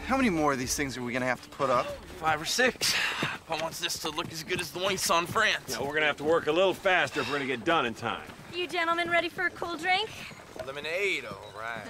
How many more of these things are we gonna have to put up? 5 or 6. Papa wants this to look as good as the one he saw in France. Yeah, we're gonna have to work a little faster if we're gonna get done in time. You gentlemen ready for a cool drink? Lemonade, all right.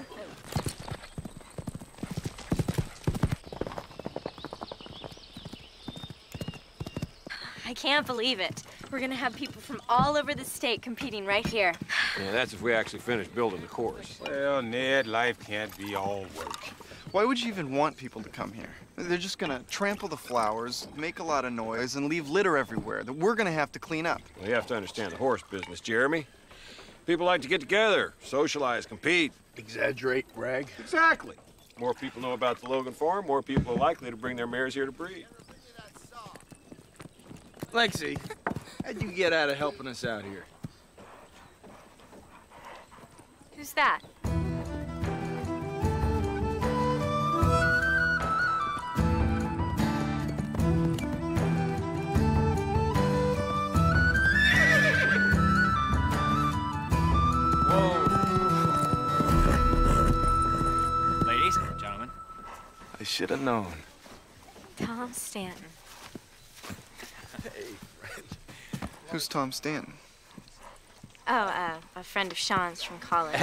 I can't believe it. We're gonna have people from all over the state competing right here. Yeah, that's if we actually finish building the course. Well, Ned, life can't be all work. Why would you even want people to come here? They're just gonna trample the flowers, make a lot of noise, and leave litter everywhere that we're gonna have to clean up. Well, you have to understand the horse business, Jeremy. People like to get together, socialize, compete. Exaggerate, brag. Exactly. More people know about the Logan farm, more people are likely to bring their mares here to breed. Lexy, how'd you get out of helping us out here? Who's that? Ladies, gentlemen. I should have known. Tom Stanton. Hey, friend. Who's Tom Stanton? Oh, a friend of Sean's from college.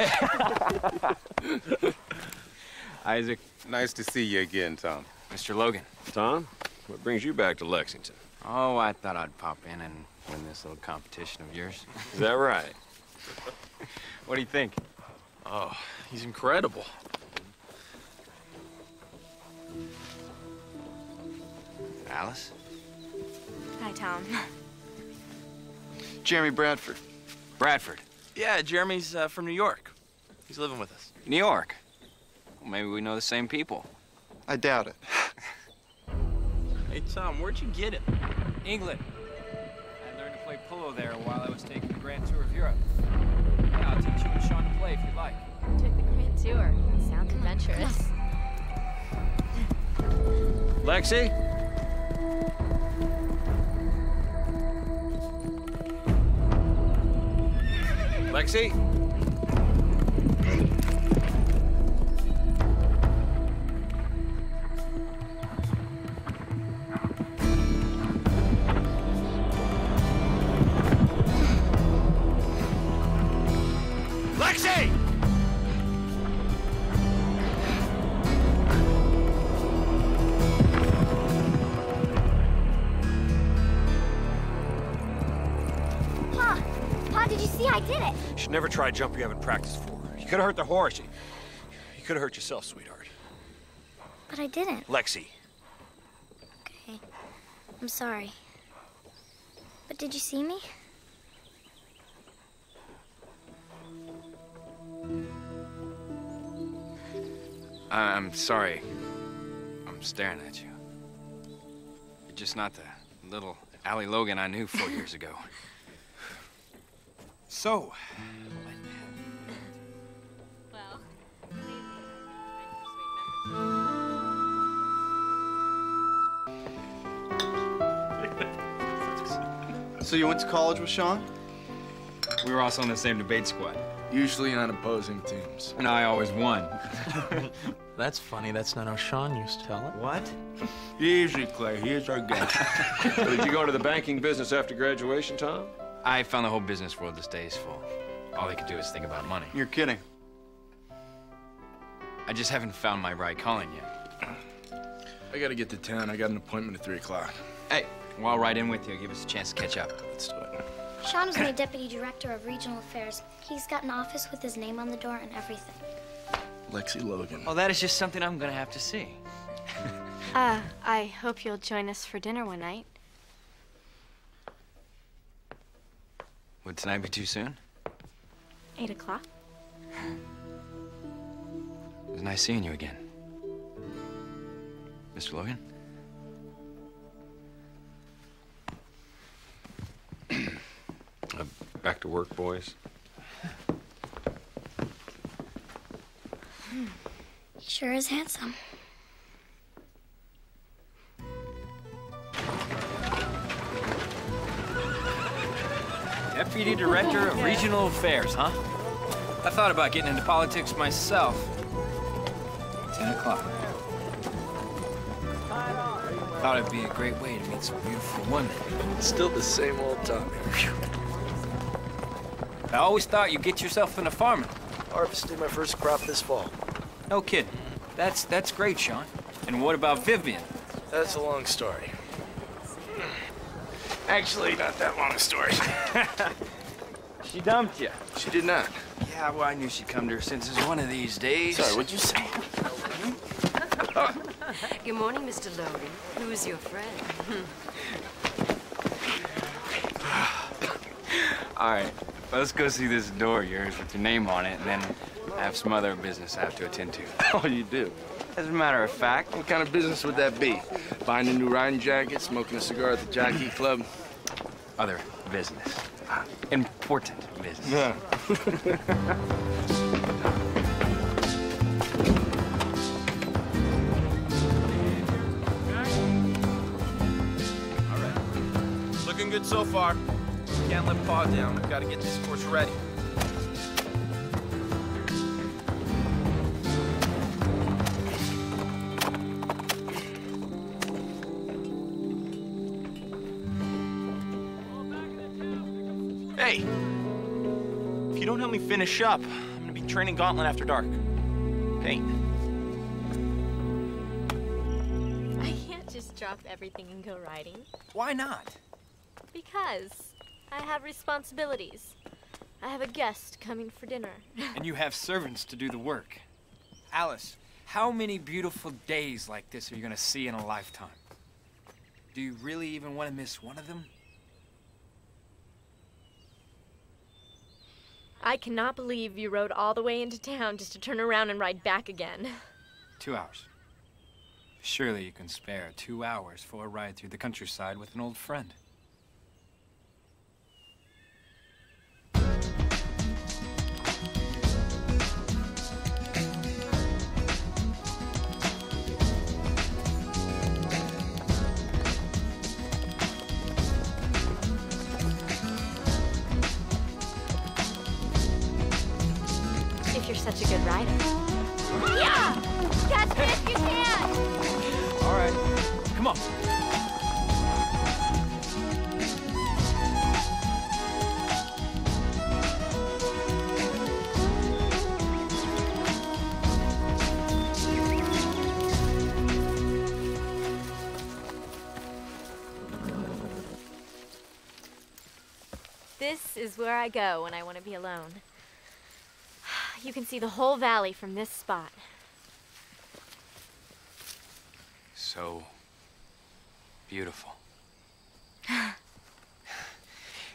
Isaac. Nice to see you again, Tom. Mr. Logan. Tom, what brings you back to Lexington? Oh, I thought I'd pop in and win this little competition of yours. Is that right? What do you think? Oh, he's incredible. Alice? Hi, Tom. Jeremy Bradford. Bradford. Yeah, Jeremy's from New York. He's living with us. New York. Well, maybe we know the same people. I doubt it. Hey, Tom, where'd you get it? England. I learned to play polo there while I was taking the Grand Tour of Europe. Yeah, I'll teach you and Sean to play if you'd like. Took the Grand Tour. Sounds adventurous. Lexy? Lexy? Lexy! Pa, did you see I did it? You should never try a jump you haven't practiced for. You could have hurt the horse. You could have hurt yourself, sweetheart. But I didn't. Lexy. Okay. I'm sorry. But did you see me? I'm sorry. I'm staring at you. You're just not the little Allie Logan I knew 4 years ago. So, Well, So you went to college with Sean? We were also on the same debate squad. Usually on opposing teams. And I always won. That's funny. That's not how Sean used to tell it. What? Easy, Clay. Here's our guest. So did you go into the banking business after graduation, Tom? I found the whole business world distasteful. All they could do is think about money. You're kidding. I just haven't found my right calling yet. I gotta get to town. I got an appointment at 3 o'clock. Hey, well, I'll ride in with you. Give us a chance to catch up. Let's do it. Sean was my deputy director of regional affairs. He's got an office with his name on the door and everything. Lexy Logan. Well, that is just something I'm gonna have to see. I hope you'll join us for dinner one night. Would tonight be too soon? 8 o'clock. It was nice seeing you again. Mr. Logan? Back to work, boys. He sure is handsome. Deputy Director of Regional Affairs, huh? I thought about getting into politics myself. 10 o'clock. Thought it'd be a great way to meet some beautiful women. Still the same old Tommy. I always thought you'd get yourself into farming. Harvested my first crop this fall. No kidding. That's great, Sean. And what about Vivian? That's a long story. Actually, not that long a story. She dumped you. She did not. Yeah, well, I knew she'd come to her senses one of these days. Sorry, what'd you say? Good morning, Mr. Logan. Who is your friend? All right, well, let's go see this door of yours with your name on it, and then I have some other business I have to attend to. Oh, you do? As a matter of fact, What kind of business would that be? Buying a new riding jacket, smoking a cigar at the jockey club? other business. Important business. Yeah. Looking good so far. Can't let paw down. I've got to get this horse ready. Hey! If you don't help me finish up, I'm gonna be training Gauntlet after dark. Okay? I can't just drop everything and go riding. Why not? Because I have responsibilities. I have a guest coming for dinner. And you have servants to do the work. Alice, how many beautiful days like this are you gonna see in a lifetime? Do you really even want to miss one of them? I cannot believe you rode all the way into town just to turn around and ride back again. 2 hours. Surely you can spare 2 hours for a ride through the countryside with an old friend. If you're such a good rider. Yeah! Catch me if you can! All right, come on. This is where I go when I want to be alone. You can see the whole valley from this spot. So beautiful. It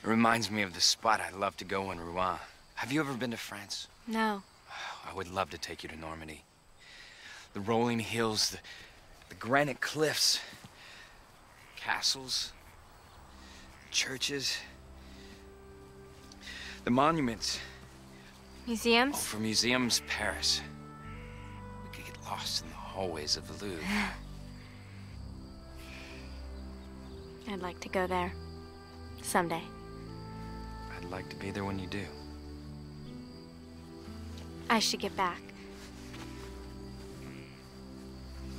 reminds me of the spot I love to go in Rouen. Have you ever been to France? No. I would love to take you to Normandy. The rolling hills, the granite cliffs, castles, churches, the monuments. Museums? Oh, for museums, Paris. We could get lost in the hallways of the Louvre. I'd like to go there. Someday. I'd like to be there when you do. I should get back.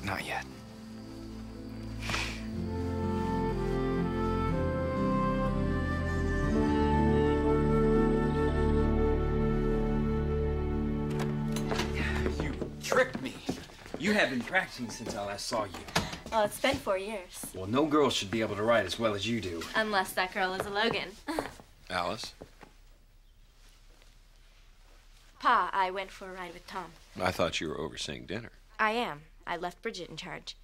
Not yet. You tricked me. You have been practicing since I last saw you. Well, it's been 4 years. Well, no girl should be able to ride as well as you do. Unless that girl is a Logan. Alice, Pa, I went for a ride with Tom. I thought you were overseeing dinner. I am. I left Bridget in charge.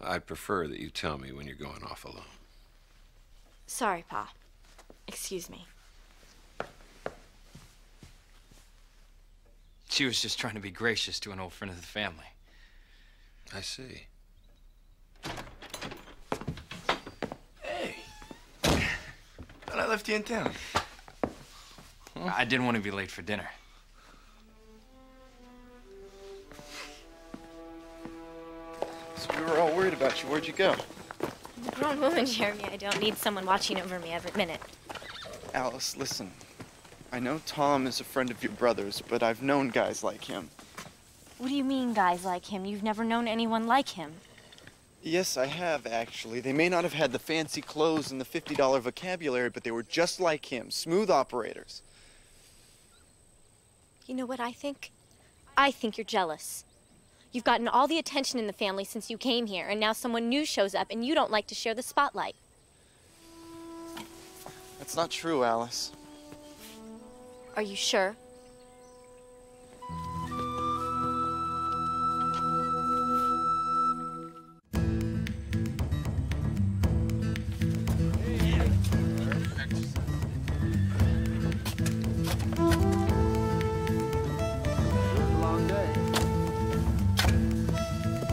I'd prefer that you tell me when you're going off alone. Sorry, Pa. Excuse me. She was just trying to be gracious to an old friend of the family. I see. Hey. Thought I left you in town. I didn't want to be late for dinner. So we were all worried about you. Where'd you go? I'm a grown woman, Jeremy. I don't need someone watching over me every minute. Alice, listen. I know Tom is a friend of your brother's, but I've known guys like him. What do you mean, guys like him? You've never known anyone like him. Yes, I have, actually. They may not have had the fancy clothes and the $50 vocabulary, but they were just like him, smooth operators. You know what I think? I think you're jealous. You've gotten all the attention in the family since you came here, and now someone new shows up and you don't like to share the spotlight. That's not true, Alice. Are you sure?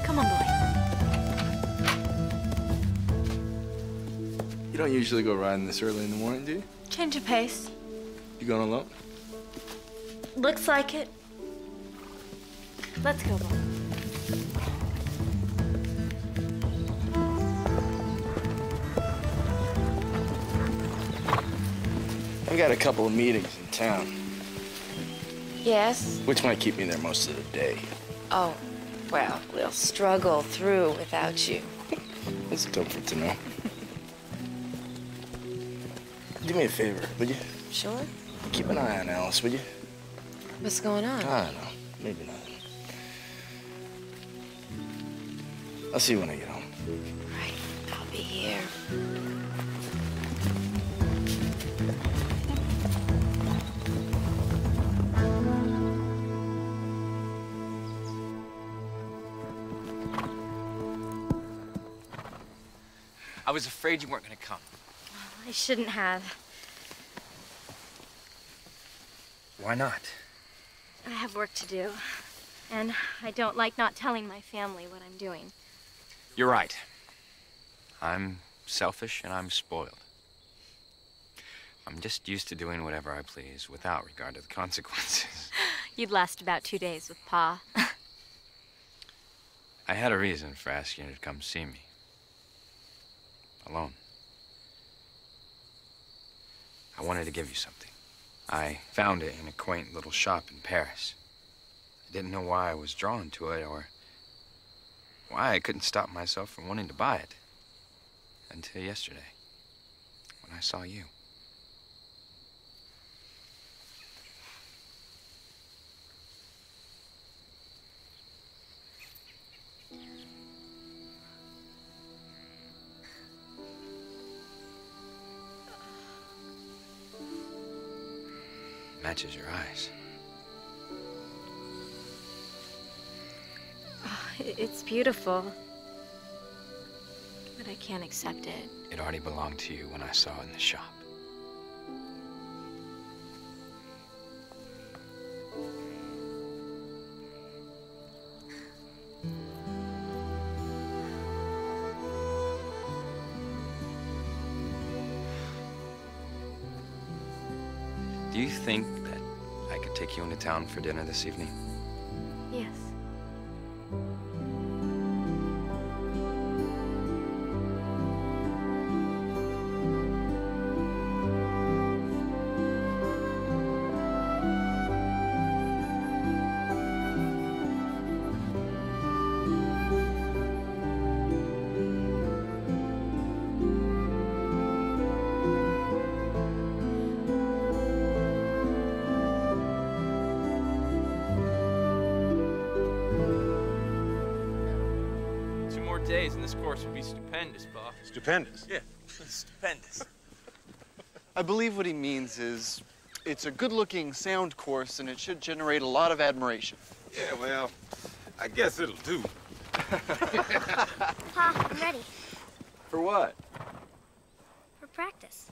Come on, boy. You don't usually go riding this early in the morning, do you? Change of pace. You going alone? Looks like it. Let's go, boy. I got a couple of meetings in town, Yes? which might keep me there most of the day. Oh, well, we'll struggle through without you. That's comfort to know. Do me a favor, would you? Sure? Keep an eye on Alice, would you? What's going on? I don't know. Maybe nothing. I'll see you when I get home. Right, I'll be here. I was afraid you weren't gonna come. I shouldn't have. Why not? I have work to do. And I don't like not telling my family what I'm doing. You're right. I'm selfish and I'm spoiled. I'm just used to doing whatever I please without regard to the consequences. You'd last about 2 days with Pa. I had a reason for asking you to come see me. Alone. I wanted to give you something. I found it in a quaint little shop in Paris. I didn't know why I was drawn to it or why I couldn't stop myself from wanting to buy it. Until yesterday, when I saw you. Matches your eyes. Oh, it's beautiful. But I can't accept it. It already belonged to you when I saw it in the shop. Do you think that I could take you into town for dinner this evening? Yes. Days, and this course would be stupendous, Pa. Stupendous. Yeah, stupendous. I believe what he means is it's a good-looking sound course, and it should generate a lot of admiration. Yeah, well, I guess it'll do. Pa, I'm ready For what? for practice.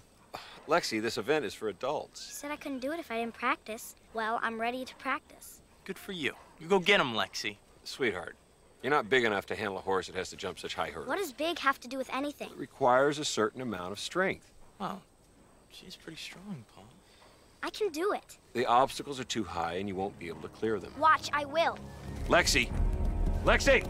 Lexy, this event is for You adults. said I couldn't do it if I didn't practice. Well, I'm ready to practice. Good for you. You go get him, Lexy. Sweetheart, you're not big enough to handle a horse that has to jump such high hurdles. What does big have to do with anything? It requires a certain amount of strength. Well, she's pretty strong, Pa. I can do it. The obstacles are too high and you won't be able to clear them. Watch, I will. Lexy! Lexy!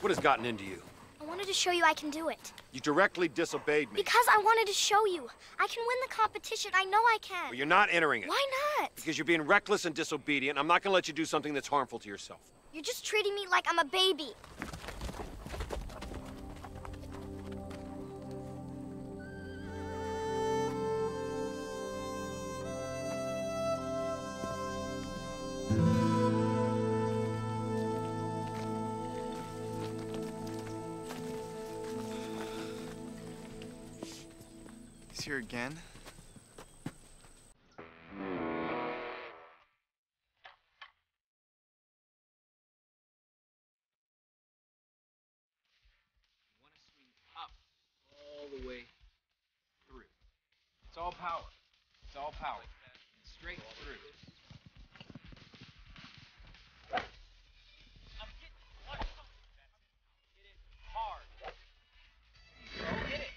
What has gotten into you? I wanted to show you I can do it. You directly disobeyed me. Because I wanted to show you. I can win the competition. I know I can. Well, you're not entering it. Why not? Because you're being reckless and disobedient. I'm not going to let you do something that's harmful to yourself. You're just treating me like I'm a baby. He's here again. All the way through. It's all power. It's all power. Straight through. I'm getting what? Hit it hard. Go get it.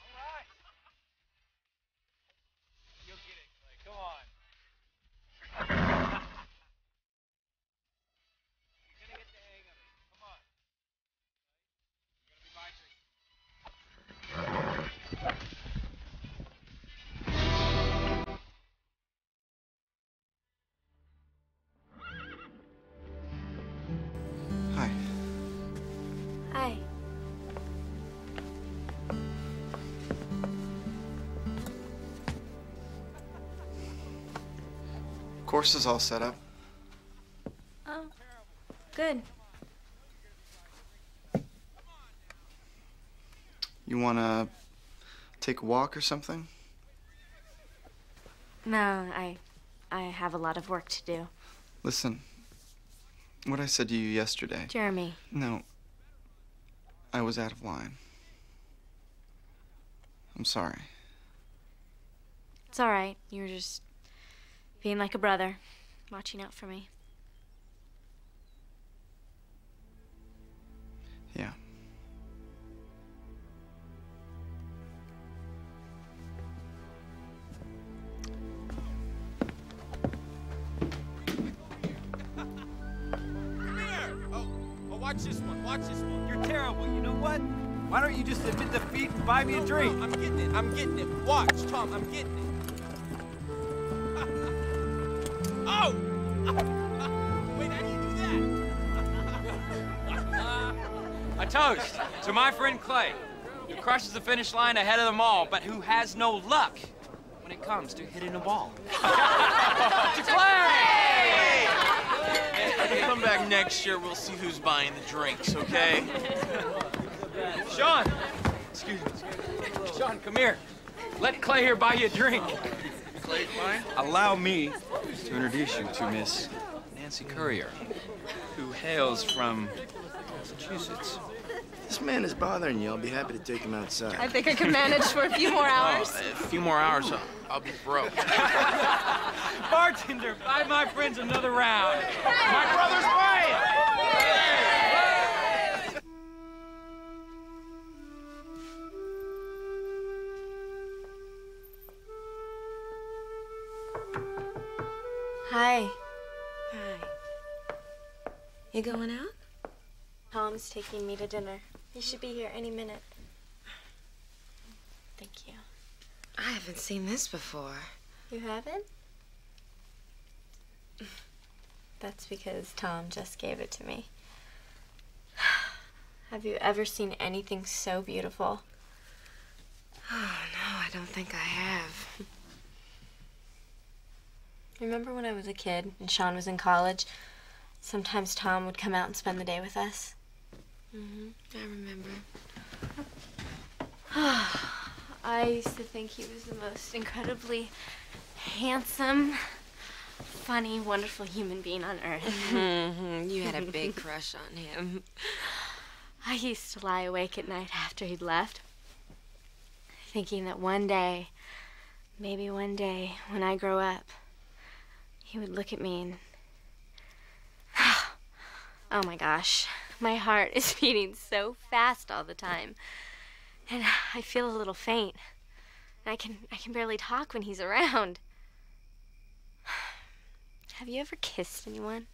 All right. You'll get it, Clay. Come on. You're gonna get the hang of it. Come on. You're gonna be my drink. Hi. Hi. Course is all set up. Oh, good. You wanna take a walk or something? No, I have a lot of work to do. Listen, what I said to you yesterday. Jeremy. No, I was out of line. I'm sorry. It's all right. You were just being like a brother, watching out for me. Yeah. Watch this one, watch this one. You're terrible, you know what? Why don't you just admit defeat and buy me a drink? No, I'm getting it. Watch, Tom, I'm getting it. Oh! Wait, how do you do that? A toast to my friend Clay, who crosses the finish line ahead of them all, but who has no luck when it comes to hitting a ball. To Clay! Come back next year, we'll see who's buying the drinks, okay? Sean! Excuse me. Sean, come here. Let Clay here buy you a drink. Clay's mine? Allow me to introduce you to Miss Nancy Courier, who hails from Massachusetts. This man is bothering you. I'll be happy to take him outside. I think I can manage for a few more hours. A few more hours, I'll be broke. Bartender, buy my friends another round. My brother's buying! Hi. Hi. You going out? Tom's taking me to dinner. He should be here any minute. Thank you. I haven't seen this before. You haven't? That's because Tom just gave it to me. Have you ever seen anything so beautiful? Oh, no, I don't think I have. Remember when I was a kid and Sean was in college? Sometimes Tom would come out and spend the day with us. I remember. I used to think he was the most incredibly handsome, funny, wonderful human being on earth. You had a big crush on him. I used to lie awake at night after he'd left, thinking that one day, maybe one day, when I grow up, he would look at me and... Oh my gosh, my heart is beating so fast all the time. And I feel a little faint. I can barely talk when he's around. Have you ever kissed anyone?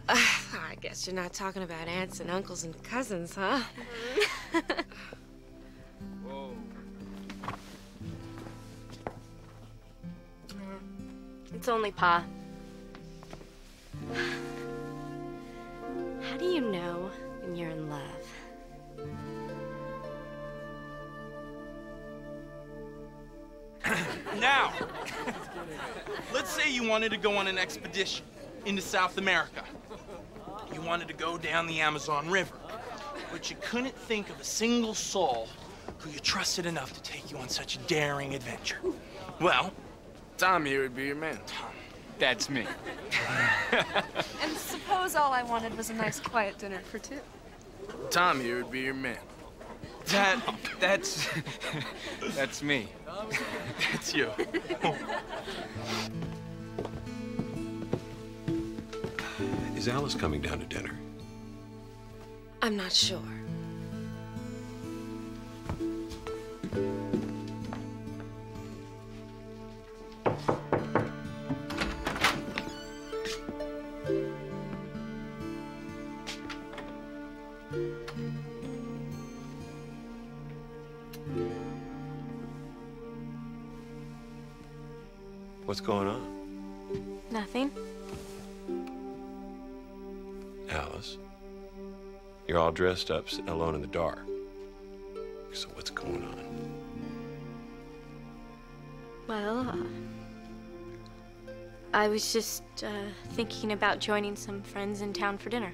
I guess you're not talking about aunts and uncles and cousins, huh? Whoa. It's only Pa. How do you know when you're in love? Now, let's say you wanted to go on an expedition into South America. You wanted to go down the Amazon River, but you couldn't think of a single soul who you trusted enough to take you on such a daring adventure. Well, Tom here would be your man. That's me. And suppose all I wanted was a nice quiet dinner for two. Tom here would be your man. That's me. that's you. Is Alice coming down to dinner? I'm not sure. What's going on? Nothing. Alice, you're all dressed up, sitting alone in the dark. So what's going on? Well, I was just thinking about joining some friends in town for dinner.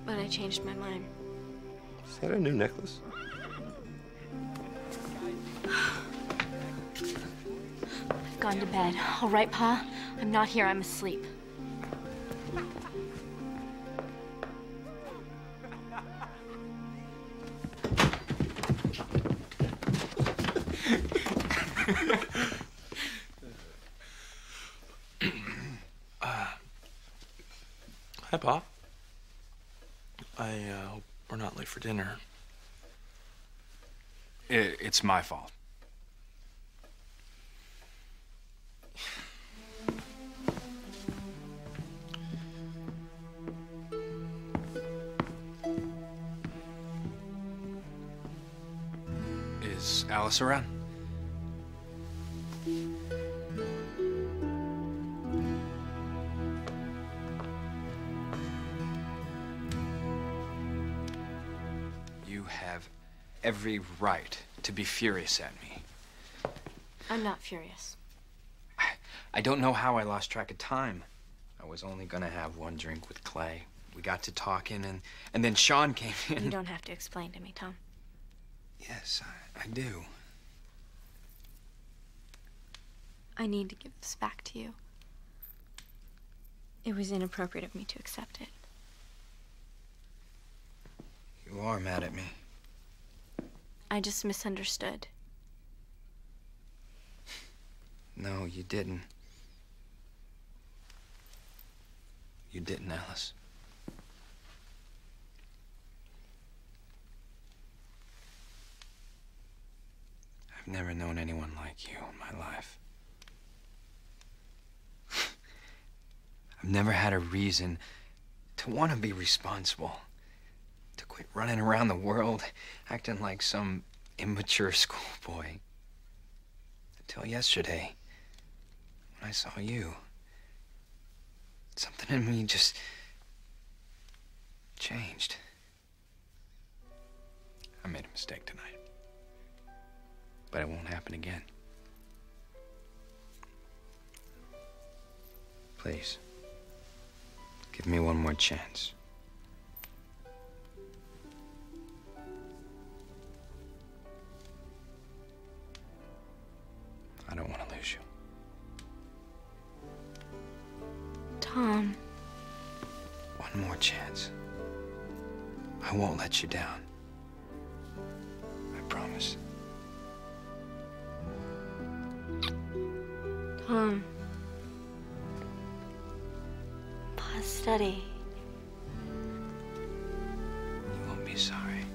But I changed my mind. Is that a new necklace? I've gone to bed. All right, Pa? I'm not here. I'm asleep. Hi, Pa. I hope we're not late for dinner. It's my fault. Is Alice around? You have every right to be furious at me. I'm not furious. I don't know how I lost track of time. I was only gonna have one drink with Clay. We got to talking, and then Sean came in. You don't have to explain to me, Tom. Yes, I do. I need to give this back to you. It was inappropriate of me to accept it. You are mad at me. I just misunderstood. No, you didn't. You didn't, Alice. I've never known anyone like you in my life. I've never had a reason to want to be responsible, to quit running around the world acting like some immature schoolboy. Until yesterday, when I saw you. Something in me just changed. I made a mistake tonight. But it won't happen again. Please, give me one more chance. I don't want to lose you. Tom. One more chance. I won't let you down. I promise. Tom. Pa's steady. You won't be sorry.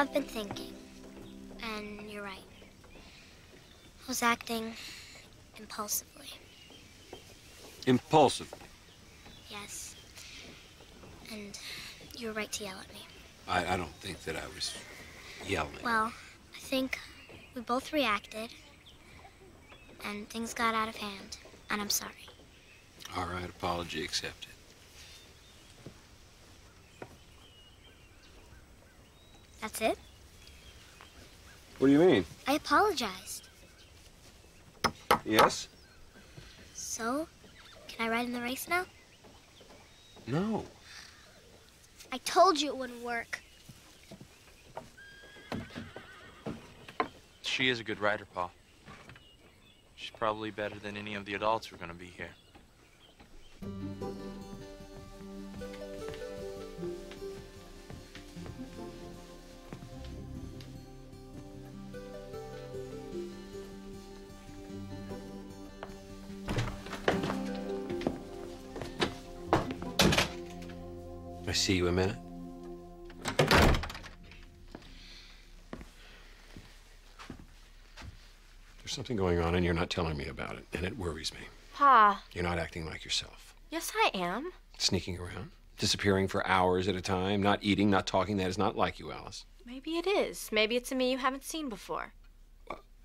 I've been thinking, and you're right. I was acting impulsively. Impulsively? Yes. And you were right to yell at me. I don't think that I was yelling. Well, I think we both reacted, and things got out of hand, and I'm sorry. All right, apology accepted. That's it? What do you mean? I apologized. Yes? So, can I ride in the race now? No. I told you it wouldn't work. She is a good rider, Pa. She's probably better than any of the adults who are going to be here. I see you a minute. There's something going on and you're not telling me about it, and it worries me. Pa. You're not acting like yourself. Yes, I am. Sneaking around, disappearing for hours at a time, not eating, not talking. That is not like you, Alice. Maybe it is. Maybe it's a me you haven't seen before.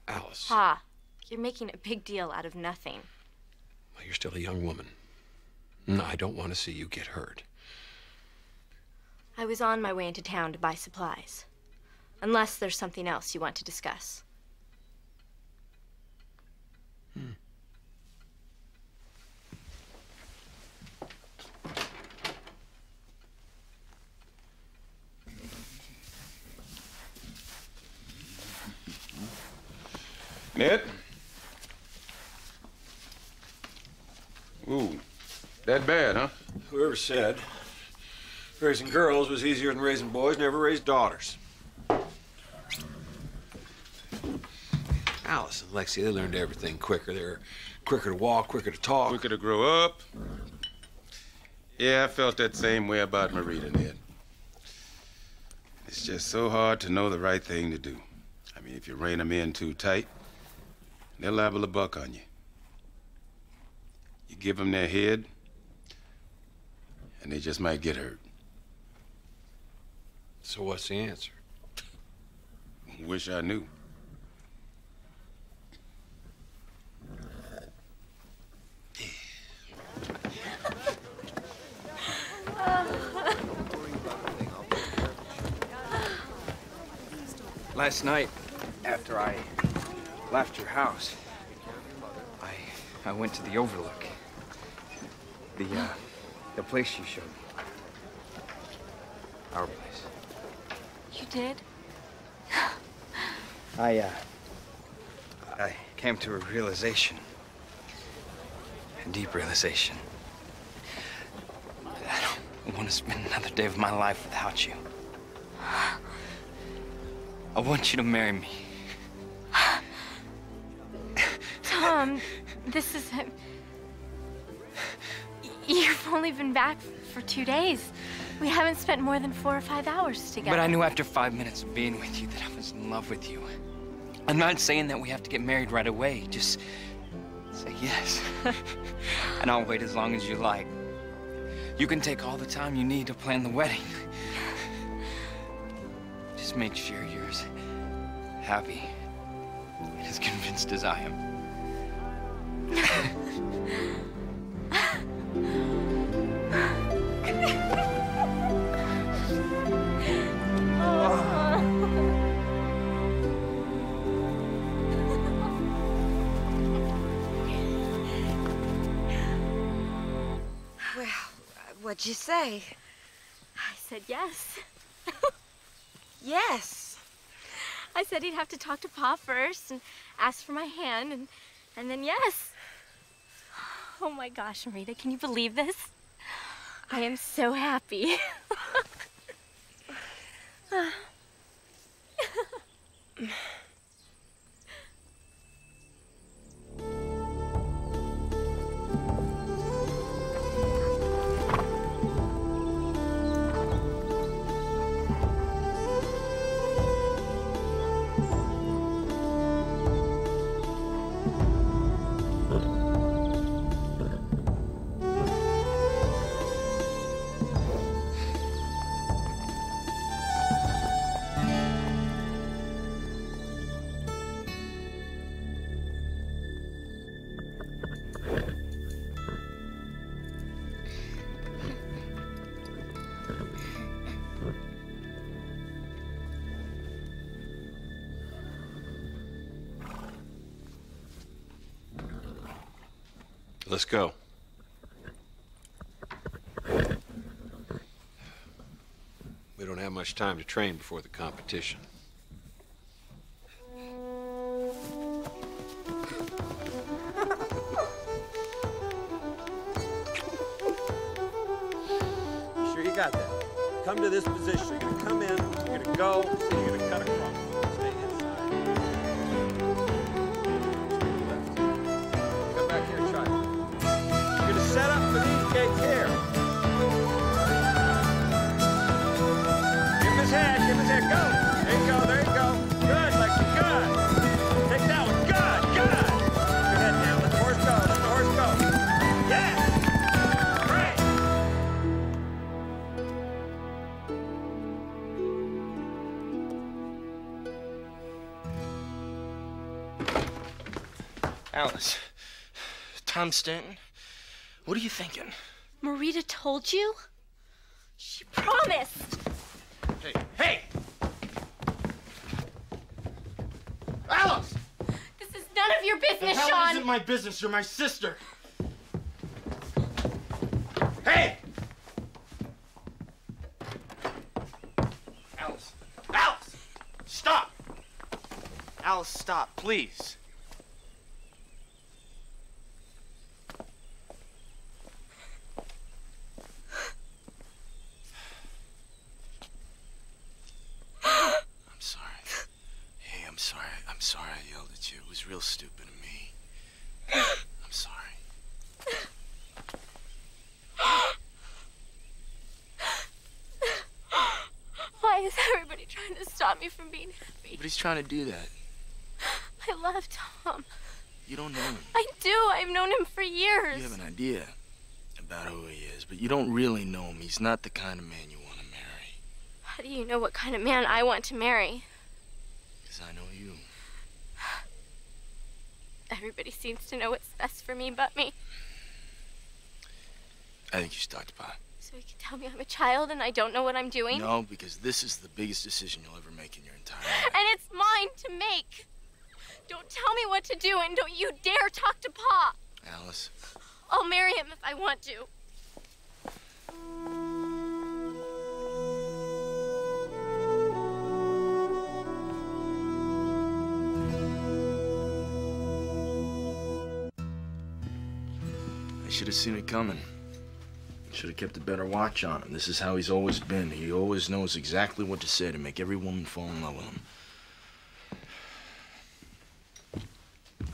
Alice. Pa, you're making a big deal out of nothing. Well, you're still a young woman. And I don't want to see you get hurt. I was on my way into town to buy supplies. Unless there's something else you want to discuss. Ned? Ooh, that bad, huh? Whoever said raising girls was easier than raising boys, never raised daughters. Alice and Lexy, they learned everything quicker. They're quicker to walk, quicker to talk. Quicker to grow up. Yeah, I felt that same way about Marita, Ned. It's just so hard to know the right thing to do. I mean, if you rein them in too tight, they're liable to buck on you. You give them their head, and they just might get hurt. So what's the answer? Wish I knew. Last night, after I left your house, I went to the Overlook. The place you showed me. Our place. You did? I came to a realization. A deep realization. I don't want to spend another day of my life without you. I want you to marry me. Tom, this is... You've only been back for 2 days. We haven't spent more than 4 or 5 hours together. But I knew after 5 minutes of being with you that I was in love with you. I'm not saying that we have to get married right away. Just say yes. And I'll wait as long as you like. You can take all the time you need to plan the wedding. Just make sure you're as happy and as convinced as I am. Well, what'd you say? I said yes. Yes. I said he'd have to talk to Pa first and ask for my hand, and then yes. Oh my gosh, Marita, can you believe this? I am so happy. let's go. We don't have much time to train before the competition. You sure you got that? Come to this position. You're gonna come in, you're gonna go, and you're gonna cut across. Stay inside. Come back here and try it. You're gonna set up for these gates here. Give him his head, go. There you go, there you go. Good, Lexy, good. Take that one, good. Your head down, let the horse go, Yeah, great. Alice. Tom Stanton, what are you thinking? Marita told you? She promised. Hey! Alice! This is none of your business, The hell Sean. isn't my business. You're my sister. Hey! Alice! Alice! Stop! Alice, stop, please. I'm sorry I yelled at you. It was real stupid of me. I'm sorry. Why is everybody trying to stop me from being happy? Nobody's trying to do that. I love Tom. You don't know him. I do. I've known him for years. You have an idea about who he is, but you don't really know him. He's not the kind of man you want to marry. How do you know what kind of man I want to marry? Because I know you. Everybody seems to know what's best for me but me. I think you should talk to Pa. So you can tell me I'm a child and I don't know what I'm doing? No, because this is the biggest decision you'll ever make in your entire life. And it's mine to make. Don't tell me what to do, and don't you dare talk to Pa. Alice. I'll marry him if I want to. I should have seen it coming. Should have kept a better watch on him. This is how he's always been. He always knows exactly what to say to make every woman fall in love with him.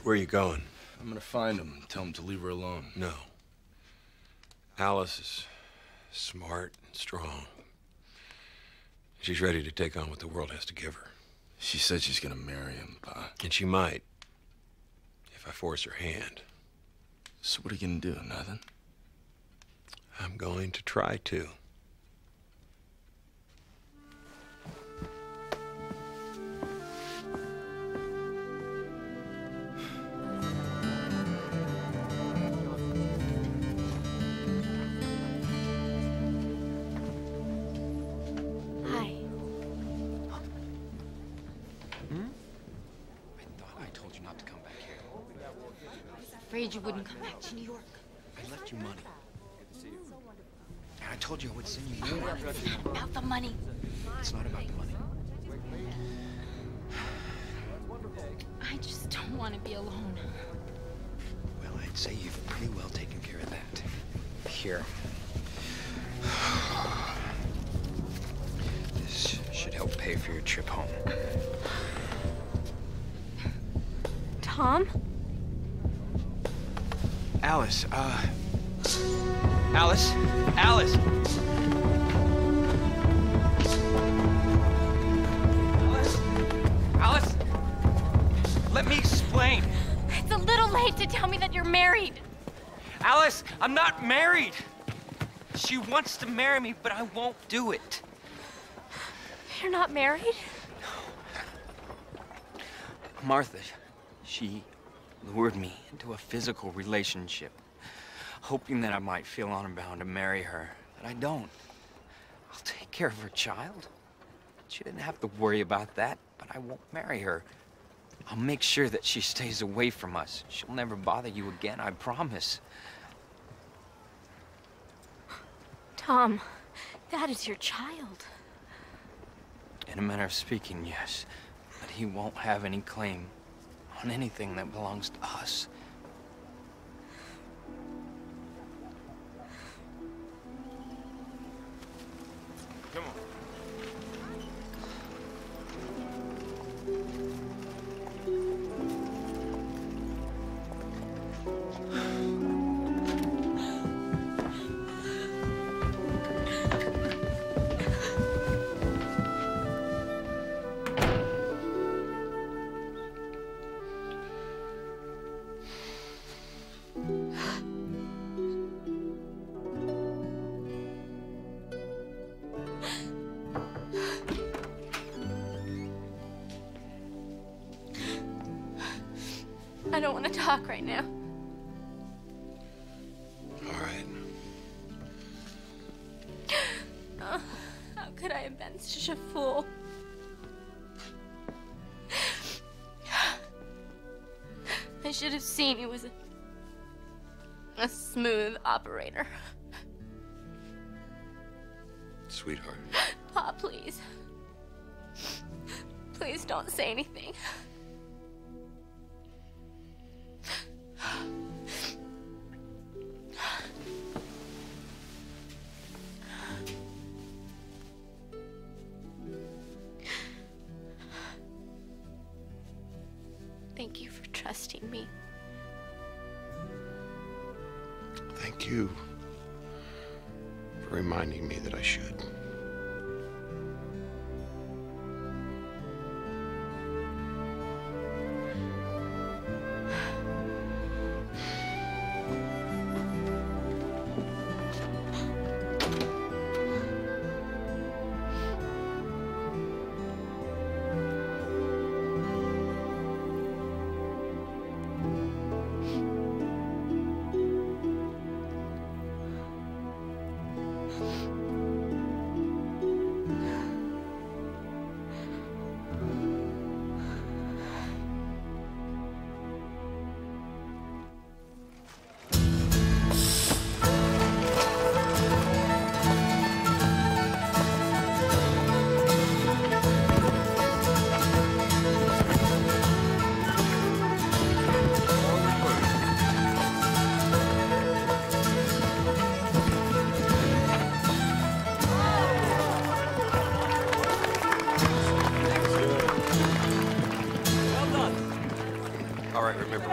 Where are you going? I'm gonna find him and tell him to leave her alone. No. Alice is smart and strong. She's ready to take on what the world has to give her. She said she's gonna marry him, Pa. And she might, if I force her hand. So what are you gonna do? Nothing? I'm going to try to. Afraid you wouldn't come back to New York. I left you money. And I told you I would send you more. About the money. It's not about the money. I just don't want to be alone. Well, I'd say you've pretty well taken care of that. Here. This should help pay for your trip home. Tom? Alice, Alice? Alice! Alice! Let me explain. It's a little late to tell me that you're married. Alice, I'm not married. She wants to marry me, but I won't do it. You're not married? Martha, she lured me into a physical relationship, hoping that I might feel honor-bound to marry her, but I don't. I'll take care of her child. She didn't have to worry about that, but I won't marry her. I'll make sure that she stays away from us. She'll never bother you again, I promise. Tom, that is your child. In a manner of speaking, yes. But he won't have any claim on anything that belongs to us. Come on. I don't want to talk right now. All right. Oh, how could I have been such a fool? I should have seen he was a smooth operator. Sweetheart. Pa, please. Please don't say anything. Thank you for trusting me. Thank you for reminding me that I should.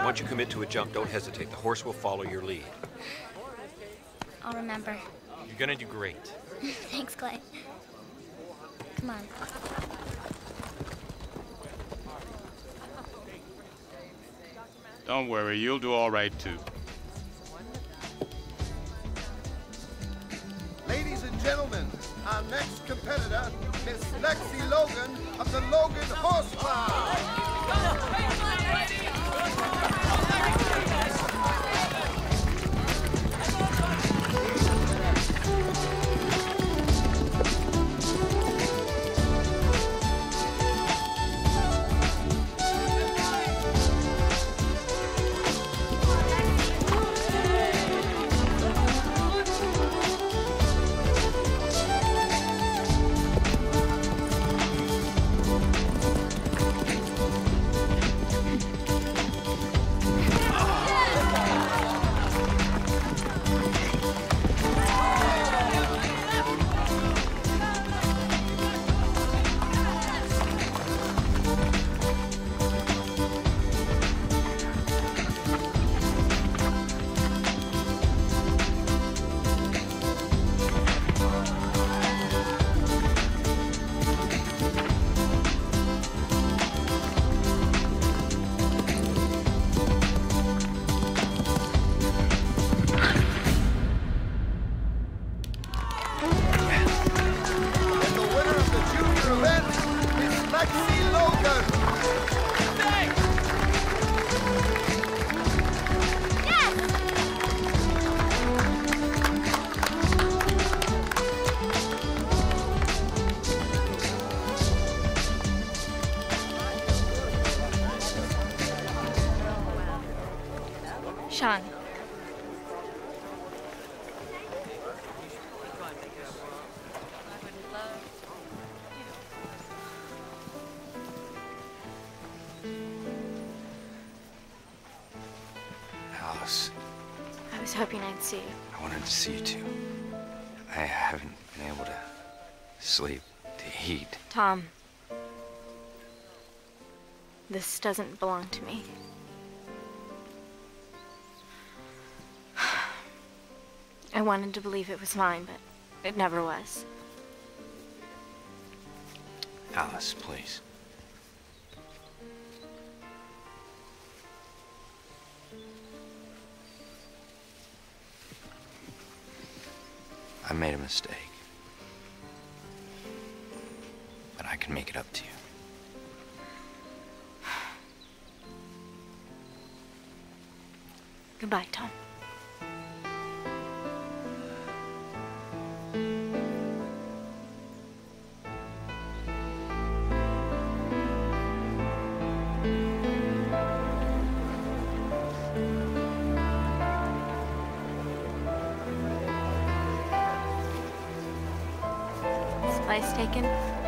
Once you commit to a jump, don't hesitate. The horse will follow your lead. I'll remember. You're gonna do great. Thanks, Clay. Come on. Don't worry, you'll do all right, too. Ladies and gentlemen, our next competitor, Miss Lexy Logan of the Logan Horse Club. Sean. was hoping I'd see you. I wanted to see you too. I haven't been able to sleep, to eat. Tom, this doesn't belong to me. I wanted to believe it was mine, but it never was. Alice, please. I made a mistake. But I can make it up to you. Goodbye, Tom. Supplies taken?